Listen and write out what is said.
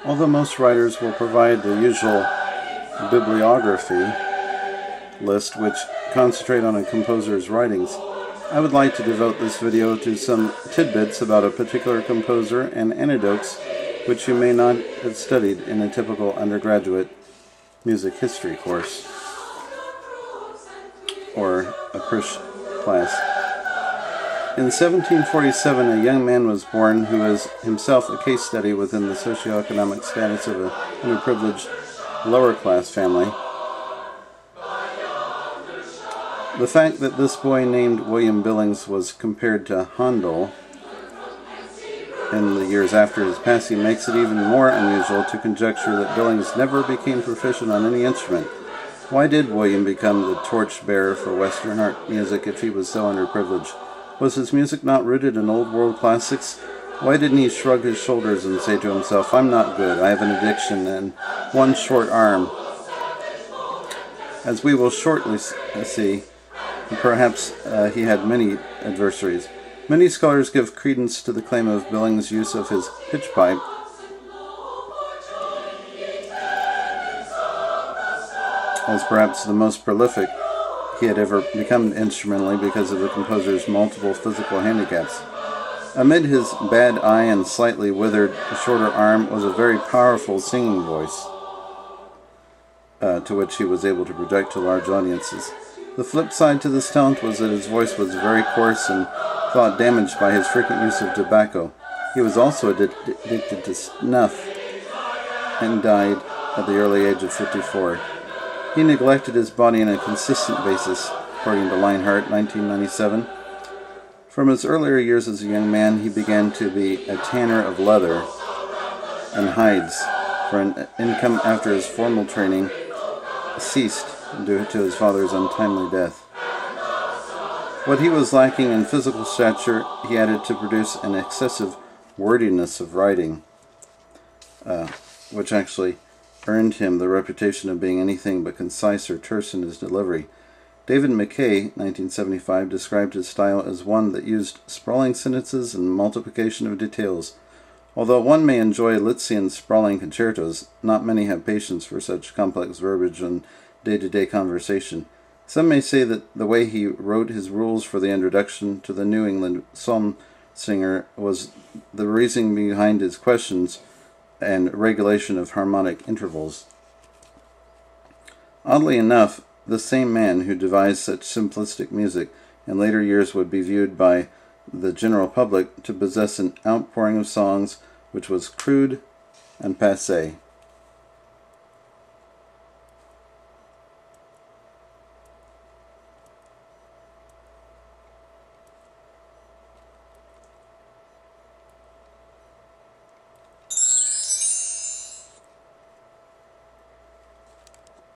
Although most writers will provide the usual bibliography list which concentrate on a composer's writings, I would like to devote this video to some tidbits about a particular composer and anecdotes which you may not have studied in a typical undergraduate music history course or a Krish class. In 1747, a young man was born who is himself a case study within the socioeconomic status of an underprivileged lower-class family. The fact that this boy named William Billings was compared to Handel in the years after his passing makes it even more unusual to conjecture that Billings never became proficient on any instrument. Why did William become the torch-bearer for Western art music if he was so underprivileged? Was his music not rooted in old world classics? Why didn't he shrug his shoulders and say to himself, "I'm not good, I have an addiction and one short arm"? As we will shortly see, perhaps he had many adversaries. Many scholars give credence to the claim of Billings' use of his pitch pipe as perhaps the most prolific he had ever become instrumentally because of the composer's multiple physical handicaps. Amid his bad eye and slightly withered shorter arm was a very powerful singing voice, to which he was able to project to large audiences. The flip side to this talent was that his voice was very coarse and thought damaged by his frequent use of tobacco. He was also addicted to snuff and died at the early age of 54. He neglected his body on a consistent basis, according to Linehart, 1997. From his earlier years as a young man, he began to be a tanner of leather and hides for an income after his formal training ceased due to his father's untimely death. What he was lacking in physical stature, he added to produce an excessive wordiness of writing, which actually earned him the reputation of being anything but concise or terse in his delivery. David McKay, 1975, described his style as one that used sprawling sentences and multiplication of details. Although one may enjoy Litzian's sprawling concertos, not many have patience for such complex verbiage in day-to-day conversation. Some may say that the way he wrote his rules for the introduction to the New England psalm singer was the reasoning behind his questions and regulation of harmonic intervals. Oddly enough, the same man who devised such simplistic music in later years would be viewed by the general public to possess an outpouring of songs which was crude and passé.